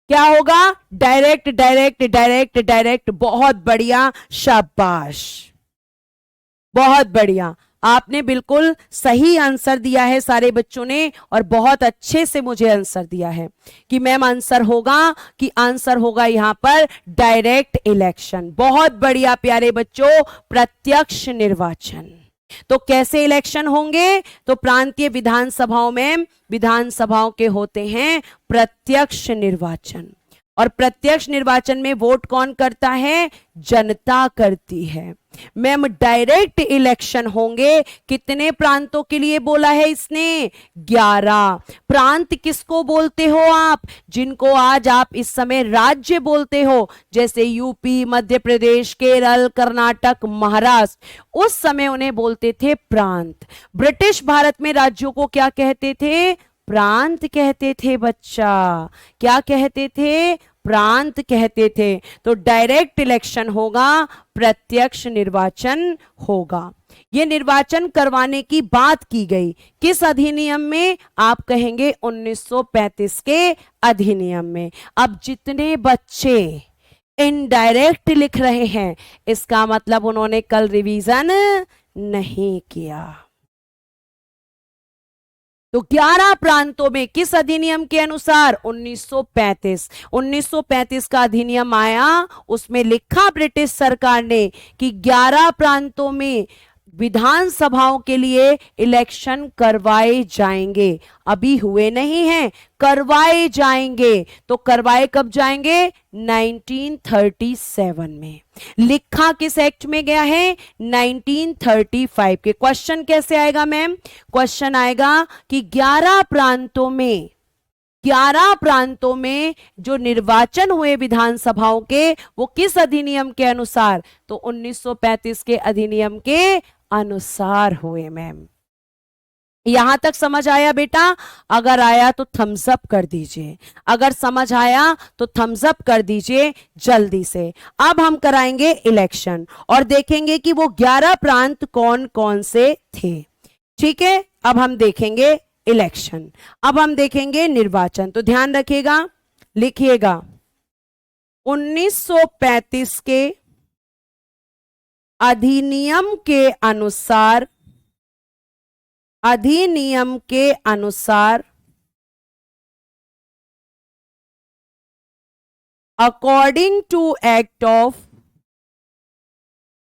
क्या होगा? Direct direct direct direct. बहुत बढ़िया, शाबाश, बहुत बढ़िया। आपने बिल्कुल सही आंसर दिया है सारे बच्चों ने, और बहुत अच्छे से मुझे आंसर दिया है कि मैम आंसर होगा, कि आंसर होगा यहां पर डायरेक्ट इलेक्शन। बहुत बढ़िया प्यारे बच्चों, प्रत्यक्ष निर्वाचन। तो कैसे इलेक्शन होंगे? तो प्रांतीय विधानसभाओं में, विधानसभाओं के होते हैं प्रत्यक्ष निर्वाचन। और प्रत्यक्ष निर्वाचन में वोट कौन करता है? जनता करती है। मैम डायरेक्ट इलेक्शन होंगे कितने प्रांतों के लिए बोला है इसने? 11। प्रांत किसको बोलते हो आप? जिनको आज आप इस समय राज्य बोलते हो, जैसे यूपी, मध्य प्रदेश, केरल, कर्नाटक, महाराष्ट्र। उस समय उन्हें बोलते थे प्रांत। ब्रिटिश भारत में राज्यों को क्या कहते थे? प्रांत कहते थे बच्चा। क्या कहते थे? प्रांत कहते थे। तो डायरेक्ट इलेक्शन होगा, प्रत्यक्ष निर्वाचन होगा। यह निर्वाचन करवाने की बात की गई किस अधिनियम में? आप कहेंगे 1935 के अधिनियम में। अब जितने बच्चे इनडायरेक्ट लिख रहे हैं, इसका मतलब उन्होंने कल रिवीजन नहीं किया। तो 11 प्रांतों में किस अधिनियम के अनुसार? 1935। 1935 का अधिनियम आया, उसमें लिखा ब्रिटिश सरकार ने कि 11 प्रांतों में विधानसभाओं के लिए इलेक्शन करवाए जाएंगे। अभी हुए नहीं हैं, करवाए जाएंगे। तो करवाए कब जाएंगे? 1937 में। लिखा किस एक्ट में गया है? 1935 के। क्वेश्चन कैसे आएगा मैम? क्वेश्चन आएगा कि 11 प्रांतों में 11 प्रांतों में जो निर्वाचन हुए विधानसभाओं के, वो किस अधिनियम के अनुसार? तो 1935 के अधिनियम के अनुसार हुए। मैम यहां तक समझ आया बेटा? अगर आया तो थम्स अप कर दीजिए, अगर समझ आया तो थम्स अप कर दीजिए जल्दी से। अब हम कराएंगे इलेक्शन और देखेंगे कि वो 11 प्रांत कौन कौन से थे। ठीक है, अब हम देखेंगे इलेक्शन, अब हम देखेंगे निर्वाचन। तो ध्यान रखिएगा, लिखिएगा 1935 के अधिनियम के अनुसार, अधिनियम के अनुसार according to act of,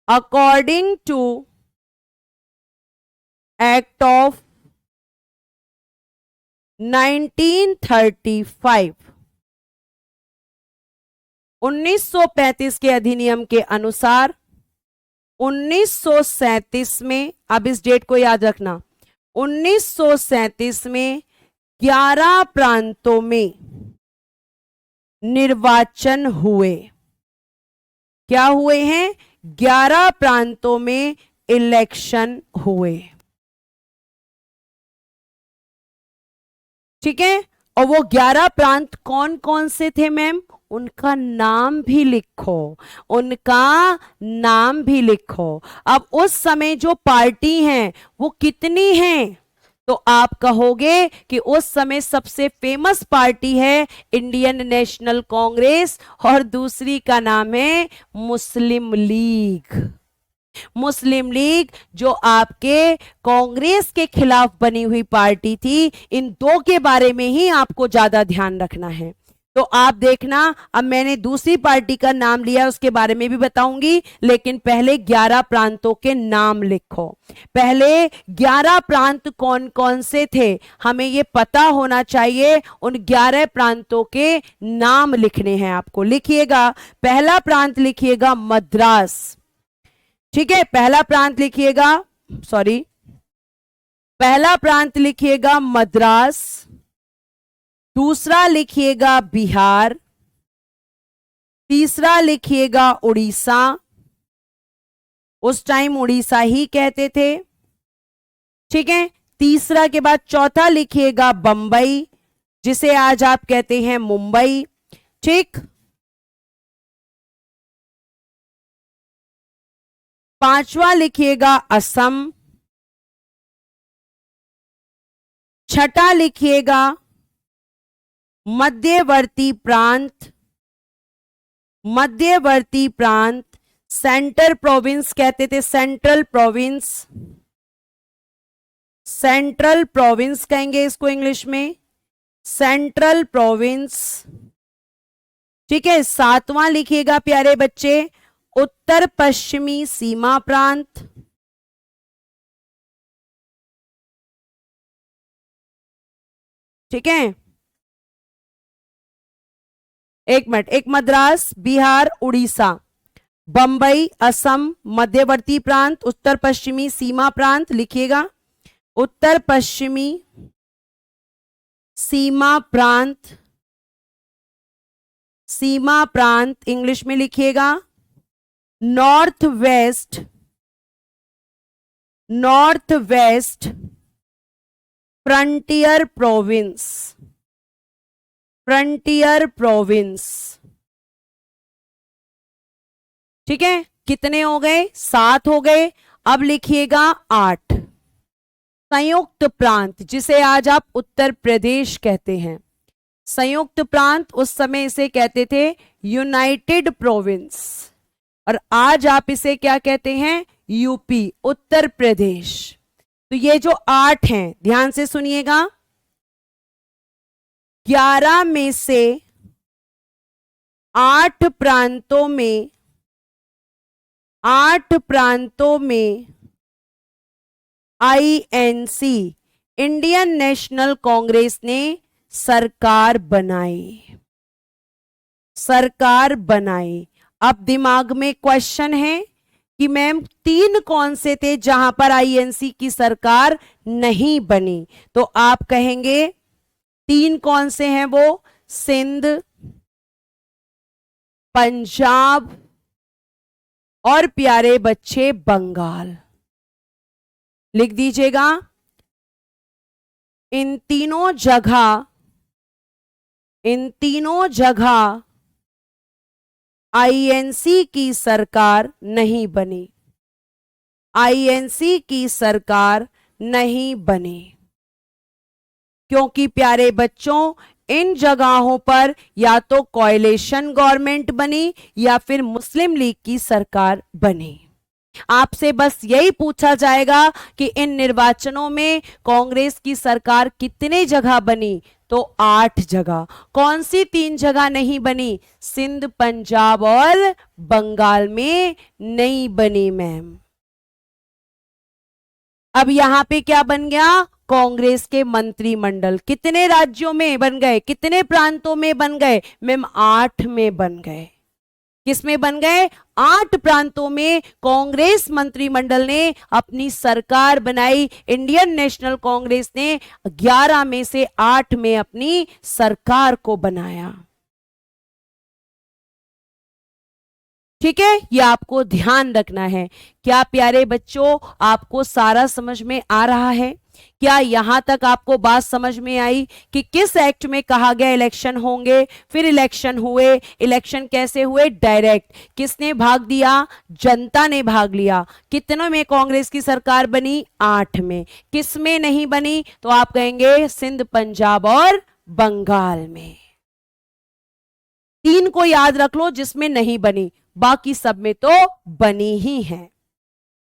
according to act of 1935, 1935 के अधिनियम के अनुसार 1937 में, अब इस डेट को याद रखना, 1937 में 11 प्रांतों में निर्वाचन हुए। क्या हुए हैं? 11 प्रांतों में इलेक्शन हुए। ठीक है, और वो 11 प्रांत कौन कौन से थे मैम? उनका नाम भी लिखो, उनका नाम भी लिखो। अब उस समय जो पार्टी हैं वो कितनी हैं? तो आप कहोगे कि उस समय सबसे फेमस पार्टी है इंडियन नेशनल कांग्रेस और दूसरी का नाम है मुस्लिम लीग। मुस्लिम लीग जो आपके कांग्रेस के खिलाफ बनी हुई पार्टी थी। इन दो के बारे में ही आपको ज्यादा ध्यान रखना है। तो आप देखना, अब मैंने दूसरी पार्टी का नाम लिया, उसके बारे में भी बताऊंगी, लेकिन पहले 11 प्रांतों के नाम लिखो। पहले 11 प्रांत कौन कौन से थे हमें ये पता होना चाहिए। उन 11 प्रांतों के नाम लिखने हैं आपको। लिखिएगा, पहला प्रांत लिखिएगा मद्रास। ठीक है, पहला प्रांत लिखिएगा, सॉरी, पहला प्रांत लिखिएगा मद्रास, दूसरा लिखिएगा बिहार, तीसरा लिखिएगा उड़ीसा, उस टाइम उड़ीसा ही कहते थे। ठीक है, तीसरा के बाद चौथा लिखिएगा बंबई, जिसे आज आप कहते हैं मुंबई। ठीक, पांचवा लिखिएगा असम, छठा लिखिएगा मध्यवर्ती प्रांत, मध्यवर्ती प्रांत, सेंटर प्रोविंस कहते थे, सेंट्रल प्रोविंस, सेंट्रल प्रोविंस कहेंगे इसको इंग्लिश में, सेंट्रल प्रोविंस। ठीक है, सातवां लिखिएगा प्यारे बच्चे उत्तर पश्चिमी सीमा प्रांत, ठीक है, एक मिनट, एक मद्रास, बिहार, उड़ीसा, बंबई, असम, मध्यवर्ती प्रांत, उत्तर पश्चिमी सीमा प्रांत। लिखिएगा उत्तर पश्चिमी सीमा प्रांत, सीमा प्रांत इंग्लिश में लिखिएगा north west, north west frontier province, frontier province. ठीक है, कितने हो गए? 7 हो गए। अब लिखिएगा 8 संयुक्त प्रांत, जिसे आज आप उत्तर प्रदेश कहते हैं। संयुक्त प्रांत, उस समय इसे कहते थे यूनाइटेड प्रोविंस, और आज आप इसे क्या कहते हैं? यूपी, उत्तर प्रदेश। तो ये जो 8 हैं, ध्यान से सुनिएगा, 11 में से 8 प्रांतों में, 8 प्रांतों में आईएनसी, इंडियन नेशनल कांग्रेस ने सरकार बनाई, सरकार बनाई। अब दिमाग में क्वेश्चन है कि मैम 3 कौन से थे जहां पर आईएनसी की सरकार नहीं बनी? तो आप कहेंगे तीन कौन से हैं वो? सिंध, पंजाब और प्यारे बच्चे बंगाल। लिख दीजिएगा, इन तीनों जगह आईएनसी की सरकार नहीं बनी, आईएनसी की सरकार नहीं बनी, क्योंकि प्यारे बच्चों इन जगहों पर या तो कोएलिशन गवर्नमेंट बनी या फिर मुस्लिम लीग की सरकार बनी। आपसे बस यही पूछा जाएगा कि इन निर्वाचनों में कांग्रेस की सरकार कितने जगह बनी, तो 8 जगह। कौन सी 3 जगह नहीं बनी? सिंध, पंजाब और बंगाल में नहीं बनी मैम। अब यहां पे क्या बन गया? कांग्रेस के मंत्रिमंडल कितने राज्यों में बन गए, कितने प्रांतों में बन गए मैम? 8 में बन गए। किस में बन गए? 8 प्रांतों में कांग्रेस मंत्रिमंडल ने अपनी सरकार बनाई। इंडियन नेशनल कांग्रेस ने 11 में से 8 में अपनी सरकार को बनाया। ठीक है, यह आपको ध्यान रखना है। क्या प्यारे बच्चों आपको सारा समझ में आ रहा है? क्या यहां तक आपको बात समझ में आई कि किस एक्ट में कहा गया इलेक्शन होंगे, फिर इलेक्शन हुए, इलेक्शन कैसे हुए? डायरेक्ट। किसने भाग दिया? जनता ने भाग लिया। कितनों में कांग्रेस की सरकार बनी? 8 में। किस में नहीं बनी? तो आप कहेंगे सिंध, पंजाब और बंगाल में। 3 को याद रख लो जिसमें नहीं बनी, बाकी सब में तो बनी ही है।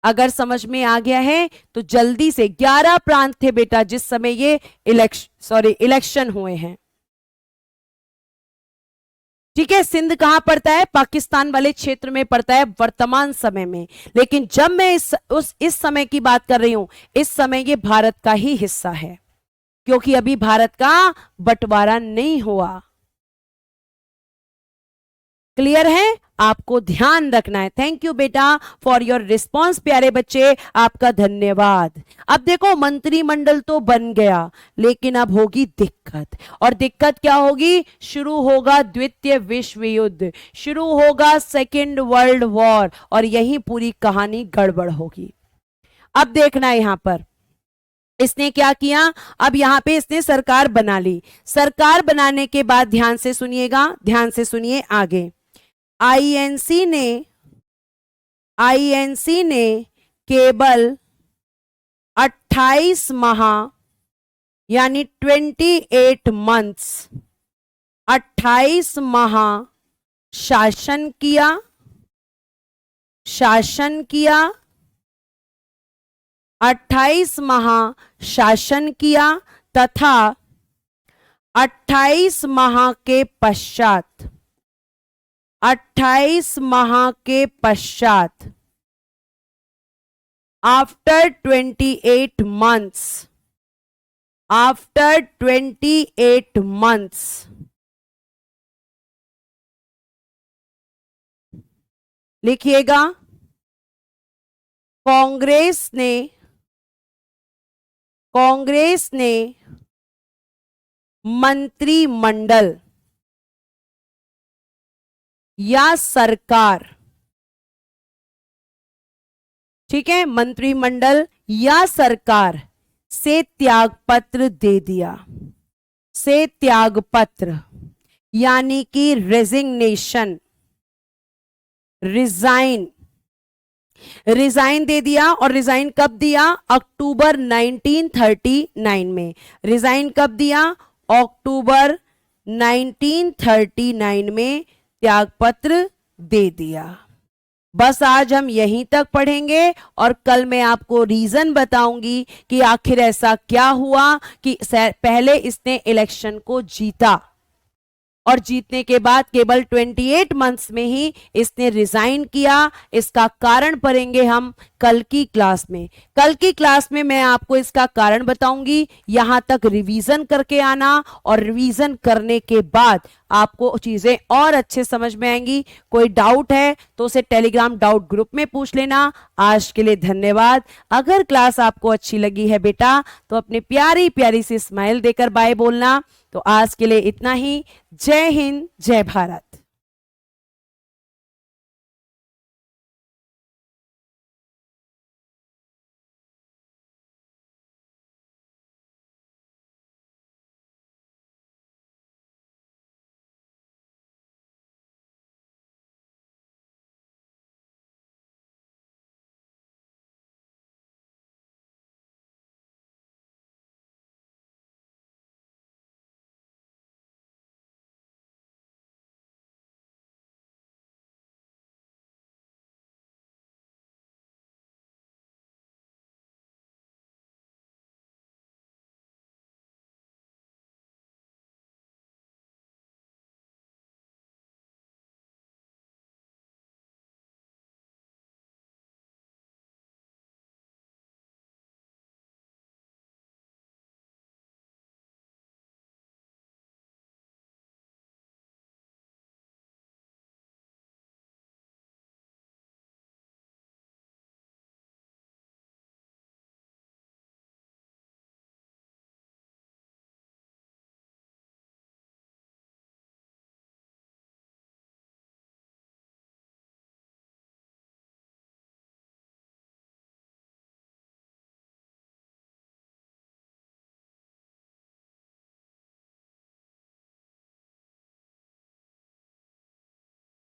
अगर समझ में आ गया है तो जल्दी से 11 प्रांत थे बेटा जिस समय ये इलेक्शन हुए हैं। ठीक है, सिंध कहां पड़ता है? पाकिस्तान वाले क्षेत्र में पड़ता है वर्तमान समय में। लेकिन जब मैं इस समय की बात कर रही हूं, इस समय ये भारत का ही हिस्सा है, क्योंकि अभी भारत का बंटवारा नहीं हुआ। क्लियर है? आपको ध्यान रखना है। थैंक यू बेटा फॉर योर रिस्पॉन्स प्यारे बच्चे, आपका धन्यवाद। अब देखो मंत्रिमंडल तो बन गया, लेकिन अब होगी दिक्कत। और दिक्कत क्या होगी? शुरू होगा द्वितीय विश्व युद्ध, शुरू होगा सेकेंड वर्ल्ड वॉर, और यही पूरी कहानी गड़बड़ होगी। अब देखना है यहां पर इसने क्या किया। अब यहां पे इसने सरकार बना ली। सरकार बनाने के बाद ध्यान से सुनिएगा, ध्यान से सुनिए आगे। आईएनसी ने केवल 28 माह यानी 28 मंथ्स 28 माह शासन किया 28 माह शासन किया तथा 28 माह के पश्चात 28 माह के पश्चात आफ्टर 28 मंथ्स लिखिएगा, कांग्रेस ने मंत्रिमंडल या सरकार, ठीक है, मंत्रिमंडल या सरकार से त्यागपत्र दे दिया। से त्यागपत्र यानी कि रेजिग्नेशन, रिजाइन दे दिया। और रिजाइन कब दिया? अक्टूबर 1939 में। रिजाइन कब दिया? अक्टूबर 1939 में त्यागपत्र दे दिया। बस आज हम यहीं तक पढ़ेंगे और कल मैं आपको रीजन बताऊंगी कि आखिर ऐसा क्या हुआ कि पहले इसने इलेक्शन को जीता और जीतने के बाद केवल 28 मंथ्स में ही इसने रिजाइन किया। इसका कारण पढ़ेंगे हम कल की क्लास में। कल की क्लास में मैं आपको इसका कारण बताऊंगी। यहां तक रिवीजन करके आना और रिवीजन करने के बाद आपको चीजें और अच्छे समझ में आएंगी। कोई डाउट है तो उसे टेलीग्राम डाउट ग्रुप में पूछ लेना। आज के लिए धन्यवाद। अगर क्लास आपको अच्छी लगी है बेटा तो अपनी प्यारी प्यारी सी स्माइल देकर बाय बोलना। तो आज के लिए इतना ही। जय हिंद, जय भारत।